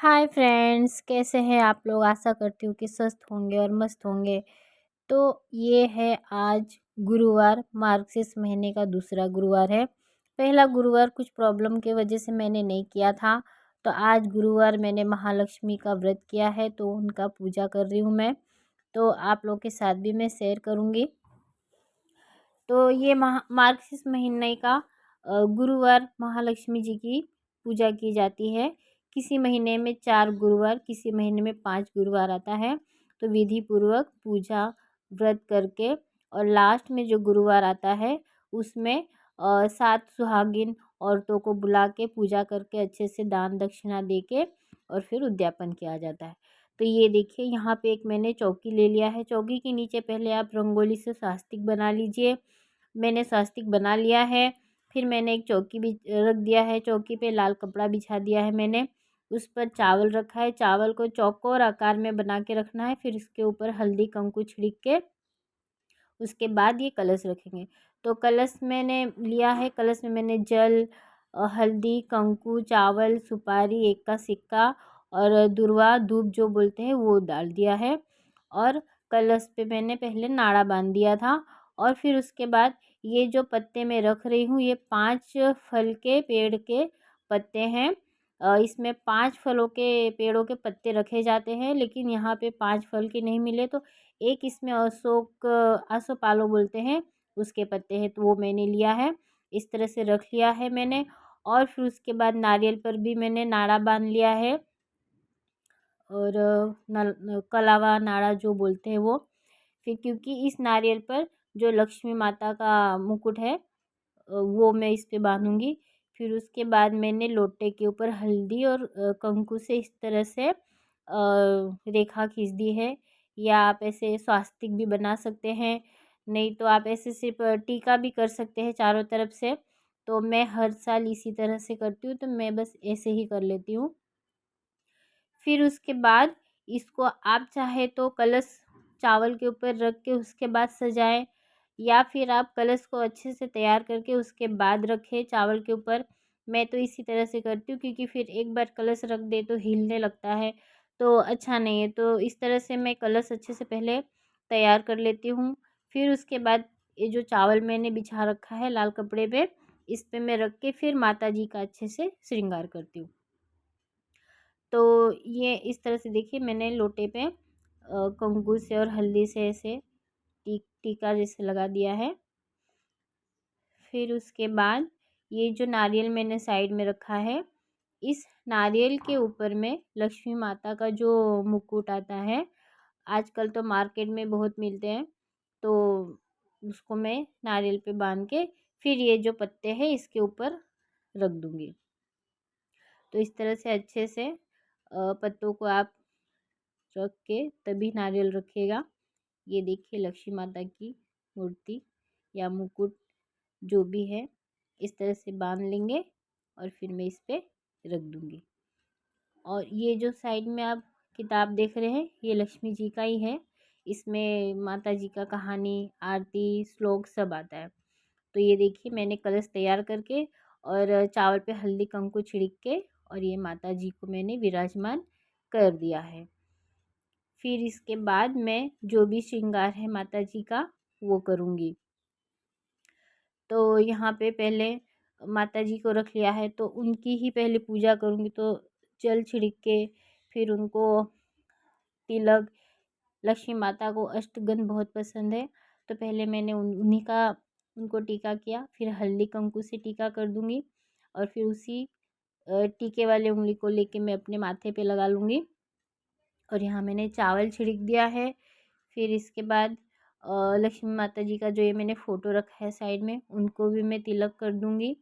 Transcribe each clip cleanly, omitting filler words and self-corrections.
Hi friends, कैसे हैं आप लोग। आशा करती हूँ कि स्वस्थ होंगे और मस्त होंगे। तो ये है आज गुरुवार, मार्गशीर्ष महीने का दूसरा गुरुवार है। पहला गुरुवार कुछ प्रॉब्लम की वजह से मैंने नहीं किया था। तो आज गुरुवार मैंने महालक्ष्मी का व्रत किया है, तो उनका पूजा कर रही हूँ मैं। तो आप लोग के साथ भी मैं शेयर करूँगी। तो ये मार्गशीर्ष महीने का गुरुवार महालक्ष्मी जी की पूजा की जाती है। किसी महीने में 4 गुरुवार, किसी महीने में 5 गुरुवार आता है। तो विधि पूर्वक पूजा व्रत करके और लास्ट में जो गुरुवार आता है उसमें 7 सुहागिन औरतों को बुला के पूजा करके अच्छे से दान दक्षिणा दे के और फिर उद्यापन किया जाता है। तो ये देखिए, यहाँ पे एक मैंने चौकी ले लिया है। चौकी के नीचे पहले आप रंगोली से स्वास्तिक बना लीजिए। मैंने स्वास्तिक बना लिया है। फिर मैंने एक चौकी भी रख दिया है। चौकी पे लाल कपड़ा बिछा दिया है मैंने। उस पर चावल रखा है। चावल को चौकोर आकार में बना के रखना है। फिर इसके ऊपर हल्दी कुंकू छिड़क के उसके बाद ये कलश रखेंगे। तो कलश मैंने लिया है। कलश में मैंने जल, हल्दी, कंकु, चावल, सुपारी, एक का सिक्का और दुर्वा धूप जो बोलते हैं वो डाल दिया है। और कलश पे मैंने पहले नाड़ा बांध दिया था। और फिर उसके बाद ये जो पत्ते मैं रख रही हूँ, ये 5 फल के पेड़ के पत्ते हैं। इसमें 5 फलों के पेड़ों के पत्ते रखे जाते हैं, लेकिन यहाँ पे 5 फल के नहीं मिले तो एक इसमें अशोक आसोपालो बोलते हैं, उसके पत्ते हैं, तो वो मैंने लिया है। इस तरह से रख लिया है मैंने। और फिर उसके बाद नारियल पर भी मैंने नाड़ा बांध लिया है। और कलावा नाड़ा जो बोलते हैं वो। फिर क्योंकि इस नारियल पर जो लक्ष्मी माता का मुकुट है वो मैं इस पे बांधूंगी। फिर उसके बाद मैंने लोटे के ऊपर हल्दी और कंकु से इस तरह से रेखा खींच दी है। या आप ऐसे स्वास्तिक भी बना सकते हैं, नहीं तो आप ऐसे सिर्फ टीका भी कर सकते हैं चारों तरफ से। तो मैं हर साल इसी तरह से करती हूँ, तो मैं बस ऐसे ही कर लेती हूँ। फिर उसके बाद इसको आप चाहे तो कलश चावल के ऊपर रख के उसके बाद सजाएं, या फिर आप कलश को अच्छे से तैयार करके उसके बाद रखें चावल के ऊपर। मैं तो इसी तरह से करती हूँ, क्योंकि फिर एक बार कलश रख दे तो हिलने लगता है, तो अच्छा नहीं है। तो इस तरह से मैं कलश अच्छे से पहले तैयार कर लेती हूँ। फिर उसके बाद ये जो चावल मैंने बिछा रखा है लाल कपड़े पे, इस पे मैं रख के फिर माता जी का अच्छे से श्रृंगार करती हूँ। तो ये इस तरह से देखिए, मैंने लोटे पे कंघी से और हल्दी से ऐसे टीका जैसे लगा दिया है। फिर उसके बाद ये जो नारियल मैंने साइड में रखा है, इस नारियल के ऊपर में लक्ष्मी माता का जो मुकुट आता है, आजकल तो मार्केट में बहुत मिलते हैं, तो उसको मैं नारियल पे बांध के फिर ये जो पत्ते हैं इसके ऊपर रख दूँगी। तो इस तरह से अच्छे से पत्तों को आप रख के तभी नारियल रखिएगा। ये देखिए, लक्ष्मी माता की मूर्ति या मुकुट जो भी है इस तरह से बांध लेंगे और फिर मैं इस पे रख दूँगी। और ये जो साइड में आप किताब देख रहे हैं, ये लक्ष्मी जी का ही है। इसमें माता जी का कहानी, आरती, श्लोक सब आता है। तो ये देखिए, मैंने कलश तैयार करके और चावल पे हल्दी कुंकू छिड़क के और ये माता जी को मैंने विराजमान कर दिया है। फिर इसके बाद मैं जो भी श्रृंगार है माता जी का वो करूँगी। तो यहाँ पे पहले माता जी को रख लिया है, तो उनकी ही पहले पूजा करूँगी। तो जल छिड़क के फिर उनको तिलक, लक्ष्मी माता को अष्टगंध बहुत पसंद है, तो पहले मैंने उन्हीं का उनको टीका किया। फिर हल्दी कुंकू से टीका कर दूँगी और फिर उसी टीके वाले उंगली को लेके मैं अपने माथे पे लगा लूँगी। और यहाँ मैंने चावल छिड़क दिया है। फिर इसके बाद लक्ष्मी माता जी का जो ये मैंने फ़ोटो रखा है साइड में, उनको भी मैं तिलक कर दूँगी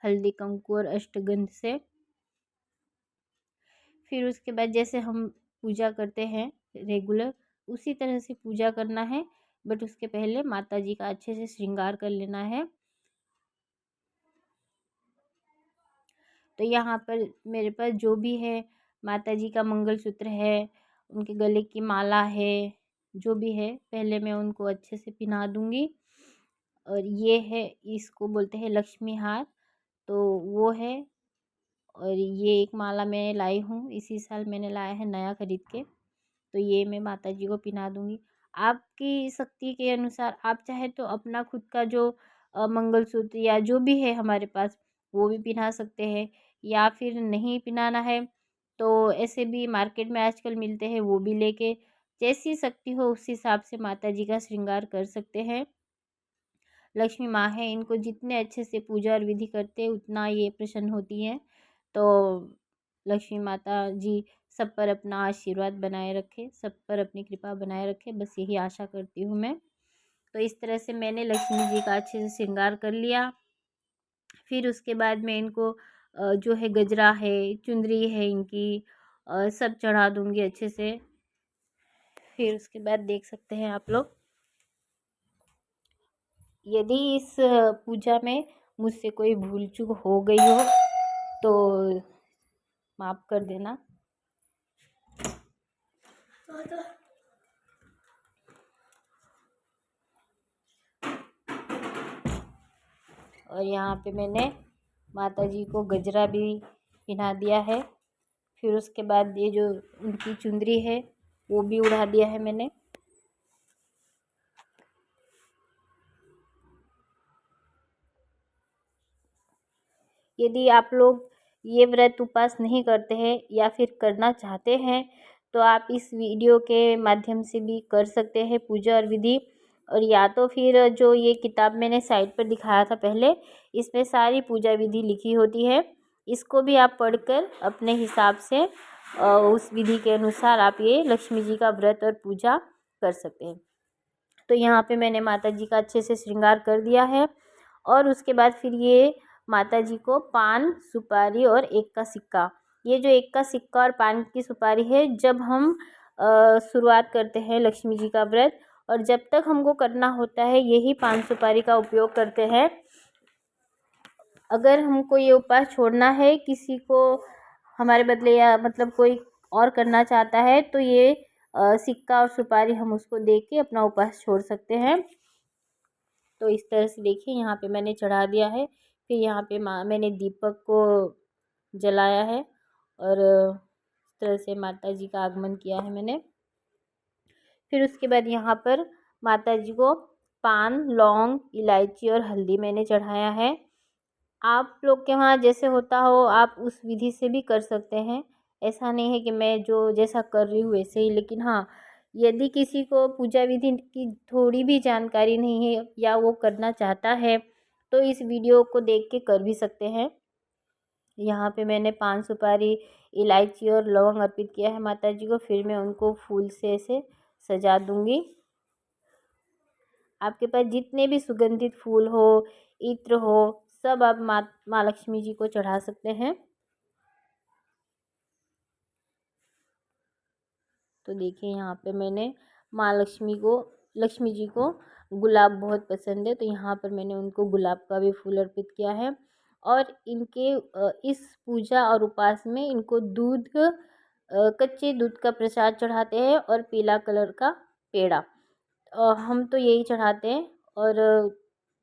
हल्दी कुंकू और अष्टगंध से। फिर उसके बाद जैसे हम पूजा करते हैं रेगुलर, उसी तरह से पूजा करना है, बट उसके पहले माता जी का अच्छे से श्रृंगार कर लेना है। तो यहाँ पर मेरे पास जो भी है, माता जी का मंगलसूत्र है, उनके गले की माला है, जो भी है पहले मैं उनको अच्छे से पहना दूँगी। और ये है, इसको बोलते हैं लक्ष्मी हार, तो वो है। और ये एक माला मैं लाई हूँ, इसी साल मैंने लाया है नया खरीद के। तो ये मैं माता जी को पहना दूँगी। आपकी शक्ति के अनुसार आप चाहे तो अपना खुद का जो मंगलसूत्र या जो भी है हमारे पास वो भी पहना सकते हैं, या फिर नहीं पहनाना है तो ऐसे भी मार्केट में आजकल मिलते हैं, वो भी लेके जैसी शक्ति हो उस हिसाब से माता जी का श्रृंगार कर सकते हैं। लक्ष्मी माँ है, इनको जितने अच्छे से पूजा और विधि करते हैं उतना ये प्रसन्न होती हैं। तो लक्ष्मी माता जी सब पर अपना आशीर्वाद बनाए रखे, सब पर अपनी कृपा बनाए रखे, बस यही आशा करती हूँ मैं। तो इस तरह से मैंने लक्ष्मी जी का अच्छे से श्रृंगार कर लिया। फिर उसके बाद मैं इनको जो है गजरा है, चुंदरी है इनकी, सब चढ़ा दूँगी अच्छे से। फिर उसके बाद देख सकते हैं आप लोग, यदि इस पूजा में मुझसे कोई भूल चूक हो गई हो तो माफ़ कर देना। और यहाँ पे मैंने माता जी को गजरा भी पहना दिया है। फिर उसके बाद ये जो उनकी चुंदरी है वो भी उड़ा दिया है मैंने। यदि आप लोग ये व्रत उपवास नहीं करते हैं या फिर करना चाहते हैं तो आप इस वीडियो के माध्यम से भी कर सकते हैं पूजा और विधि। और या तो फिर जो ये किताब मैंने साइट पर दिखाया था पहले, इसमें सारी पूजा विधि लिखी होती है, इसको भी आप पढ़कर अपने हिसाब से उस विधि के अनुसार आप ये लक्ष्मी जी का व्रत और पूजा कर सकते हैं। तो यहाँ पे मैंने माता जी का अच्छे से श्रृंगार कर दिया है। और उसके बाद फिर ये माता जी को पान, सुपारी और एक का सिक्का, ये जो एक का सिक्का और पान की सुपारी है, जब हम शुरुआत करते हैं लक्ष्मी जी का व्रत और जब तक हमको करना होता है यही पान सुपारी का उपयोग करते हैं। अगर हमको ये उपवास छोड़ना है, किसी को हमारे बदले या मतलब कोई और करना चाहता है तो ये सिक्का और सुपारी हम उसको दे के अपना उपवास छोड़ सकते हैं। तो इस तरह से देखिए यहाँ पे मैंने चढ़ा दिया है। फिर यहाँ पे मैंने दीपक को जलाया है और इस तरह से माता जी का आगमन किया है मैंने। फिर उसके बाद यहाँ पर माता जी को पान, लौंग, इलायची और हल्दी मैंने चढ़ाया है। आप लोग के वहाँ जैसे होता हो आप उस विधि से भी कर सकते हैं, ऐसा नहीं है कि मैं जो जैसा कर रही हूँ वैसे ही। लेकिन हाँ, यदि किसी को पूजा विधि की थोड़ी भी जानकारी नहीं है या वो करना चाहता है तो इस वीडियो को देख के कर भी सकते हैं। यहाँ पे मैंने पान, सुपारी, इलायची और लौंग अर्पित किया है माता जी को। फिर मैं उनको फूल से ऐसे सजा दूँगी। आपके पास जितने भी सुगंधित फूल हो, इत्र हो, सब आप माँ लक्ष्मी जी को चढ़ा सकते हैं। तो देखिए यहाँ पे मैंने माँ लक्ष्मी जी को गुलाब बहुत पसंद है तो यहाँ पर मैंने उनको गुलाब का भी फूल अर्पित किया है। और इनके इस पूजा और उपवास में इनको कच्चे दूध का प्रसाद चढ़ाते हैं और पीला कलर का पेड़ा, हम तो यही चढ़ाते हैं। और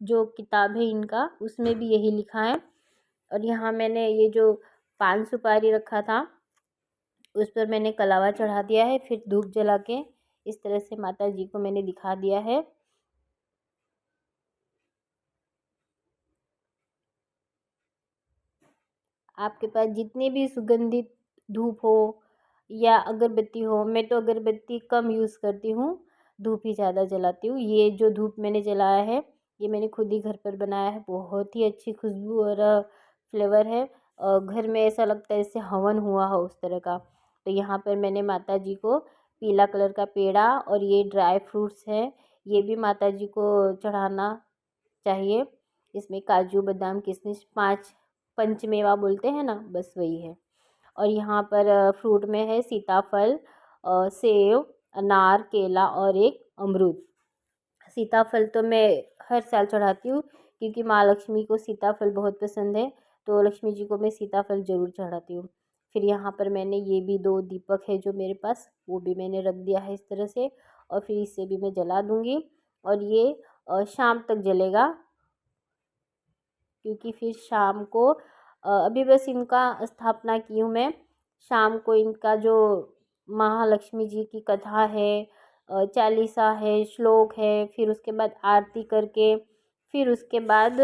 जो किताब है इनका उसमें भी यही लिखा है। और यहाँ मैंने ये जो पान सुपारी रखा था उस पर मैंने कलावा चढ़ा दिया है। फिर धूप जला के इस तरह से माता जी को मैंने दिखा दिया है। आपके पास जितने भी सुगंधित धूप हो या अगरबत्ती हो, मैं तो अगरबत्ती कम यूज़ करती हूँ, धूप ही ज़्यादा जलाती हूँ। ये जो धूप मैंने जलाया है ये मैंने खुद ही घर पर बनाया है, बहुत ही अच्छी खुशबू और फ्लेवर है। घर में ऐसा लगता है जैसे हवन हुआ हो उस तरह का। तो यहाँ पर मैंने माता जी को पीला कलर का पेड़ा और ये ड्राई फ्रूट्स है, ये भी माता जी को चढ़ाना चाहिए। इसमें काजू, बादाम, किशमिश, 5 पंचमेवा बोलते हैं ना, बस वही है। और यहाँ पर फ्रूट में है सीताफल, सेब, अनार, केला और एक अमरूद। सीताफल तो मैं हर साल चढ़ाती हूँ क्योंकि माँ लक्ष्मी को सीताफल बहुत पसंद है, तो लक्ष्मी जी को मैं सीताफल ज़रूर चढ़ाती हूँ। फिर यहाँ पर मैंने ये भी 2 दीपक है जो मेरे पास, वो भी मैंने रख दिया है इस तरह से। और फिर इससे भी मैं जला दूँगी और ये शाम तक जलेगा क्योंकि फिर शाम को अभी बस इनका स्थापना की हूँ मैं। शाम को इनका जो महालक्ष्मी जी की कथा है, चालीसा है, श्लोक है, फिर उसके बाद आरती करके, फिर उसके बाद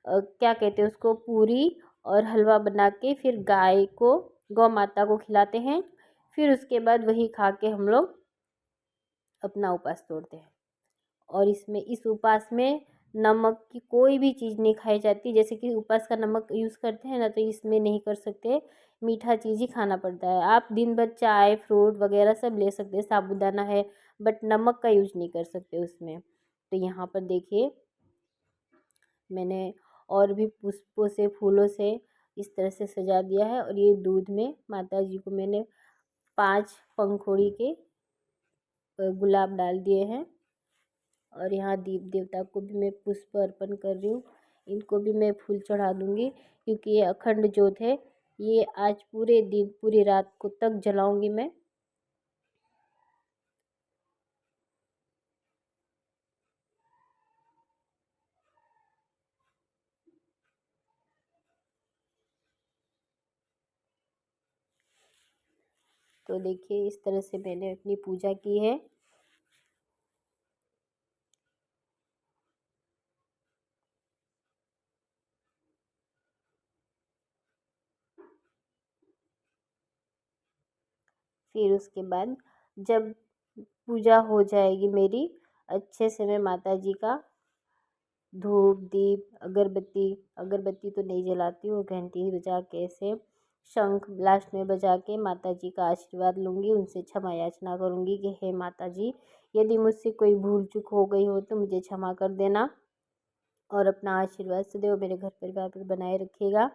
क्या कहते हैं उसको, पूरी और हलवा बना के फिर गाय को, गौ माता को खिलाते हैं। फिर उसके बाद वही खा के हम लोग अपना उपवास तोड़ते हैं। और इसमें, इस उपवास में नमक की कोई भी चीज़ नहीं खाई जाती। जैसे कि उपवास का नमक यूज़ करते हैं ना, तो इसमें नहीं कर सकते, मीठा चीज़ ही खाना पड़ता है। आप दिन भर चाय, फ्रूट वगैरह सब ले सकते हैं, साबूदाना है, बट नमक का यूज नहीं कर सकते उसमें। तो यहाँ पर देखिए मैंने और भी पुष्पों से, फूलों से इस तरह से सजा दिया है। और ये दूध में माता जी को मैंने 5 पंखुड़ी के गुलाब डाल दिए हैं। और यहाँ दीप देवता को भी मैं पुष्प अर्पण कर रही हूँ। इनको भी मैं फूल चढ़ा दूँगी, क्योंकि ये अखंड ज्योत है। ये आज पूरे दिन, पूरी रात को तक जलाऊँगी मैं। तो देखिए इस तरह से मैंने अपनी पूजा की है। फिर उसके बाद जब पूजा हो जाएगी मेरी अच्छे से, मैं माता जी का धूप, दीप, अगरबत्ती, अगरबत्ती तो नहीं जलाती हूँ, घंटी ही बजा के ऐसे शंख लास्ट में बजा के माता जी का आशीर्वाद लूँगी। उनसे क्षमा याचना करूँगी कि हे माता जी, यदि मुझसे कोई भूल चूक हो गई हो तो मुझे क्षमा कर देना, और अपना आशीर्वाद सदैव मेरे घर परिवार पर बनाए रखिएगा।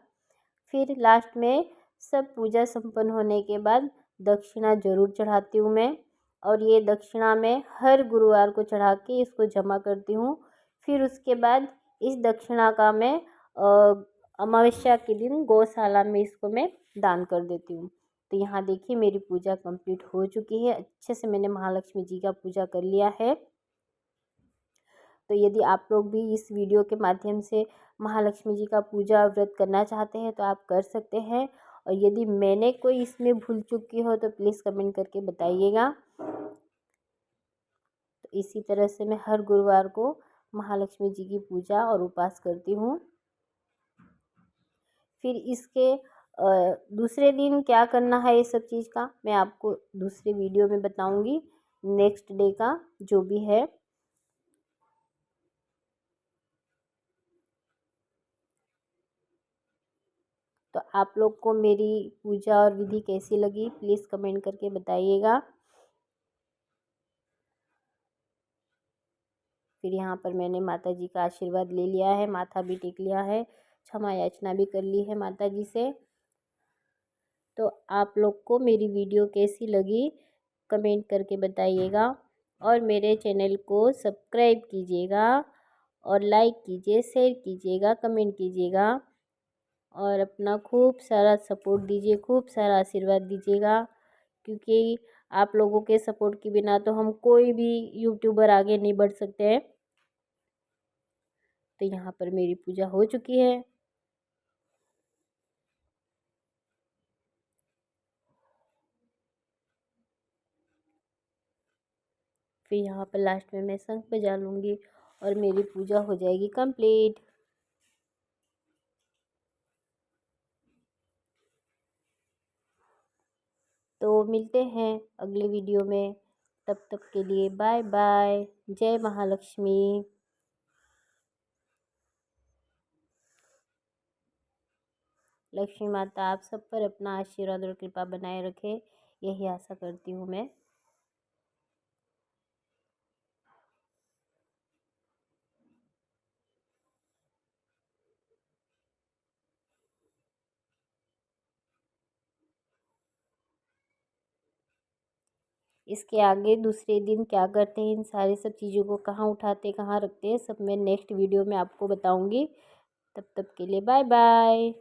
फिर लास्ट में सब पूजा संपन्न होने के बाद दक्षिणा ज़रूर चढ़ाती हूँ मैं। और ये दक्षिणा मैं हर गुरुवार को चढ़ा के इसको जमा करती हूँ। फिर उसके बाद इस दक्षिणा का मैं अमावस्या के दिन गौशाला में इसको मैं दान कर देती हूँ। तो यहाँ देखिए मेरी पूजा कंप्लीट हो चुकी है। अच्छे से मैंने महालक्ष्मी जी का पूजा कर लिया है। तो यदि आप लोग भी इस वीडियो के माध्यम से महालक्ष्मी जी का पूजा व्रत करना चाहते हैं तो आप कर सकते हैं। और यदि मैंने कोई इसमें भूल चूक की हो तो प्लीज़ कमेंट करके बताइएगा। तो इसी तरह से मैं हर गुरुवार को महालक्ष्मी जी की पूजा और उपवास करती हूँ। फिर इसके दूसरे दिन क्या करना है, ये सब चीज़ का मैं आपको दूसरे वीडियो में बताऊँगी, नेक्स्ट डे का जो भी है। तो आप लोग को मेरी पूजा और विधि कैसी लगी प्लीज़ कमेंट करके बताइएगा। फिर यहाँ पर मैंने माता जी का आशीर्वाद ले लिया है, माथा भी टेक लिया है, क्षमा याचना भी कर ली है माता जी से। तो आप लोग को मेरी वीडियो कैसी लगी कमेंट करके बताइएगा। और मेरे चैनल को सब्सक्राइब कीजिएगा, और लाइक कीजिए, शेयर कीजिएगा, कमेंट कीजिएगा, और अपना खूब सारा सपोर्ट दीजिए, खूब सारा आशीर्वाद दीजिएगा। क्योंकि आप लोगों के सपोर्ट के बिना तो हम कोई भी यूट्यूबर आगे नहीं बढ़ सकते हैं। तो यहाँ पर मेरी पूजा हो चुकी है। फिर यहाँ पर लास्ट में मैं शंख बजा लूँगी और मेरी पूजा हो जाएगी कंप्लीट। तो मिलते हैं अगले वीडियो में, तब तक के लिए बाय बाय। जय महालक्ष्मी। लक्ष्मी माता आप सब पर अपना आशीर्वाद और कृपा बनाए रखे, यही आशा करती हूँ मैं। इसके आगे दूसरे दिन क्या करते हैं, इन सारी सब चीज़ों को कहाँ उठाते, कहाँ रखते हैं, सब मैं नेक्स्ट वीडियो में आपको बताऊँगी। तब तक के लिए बाय बाय।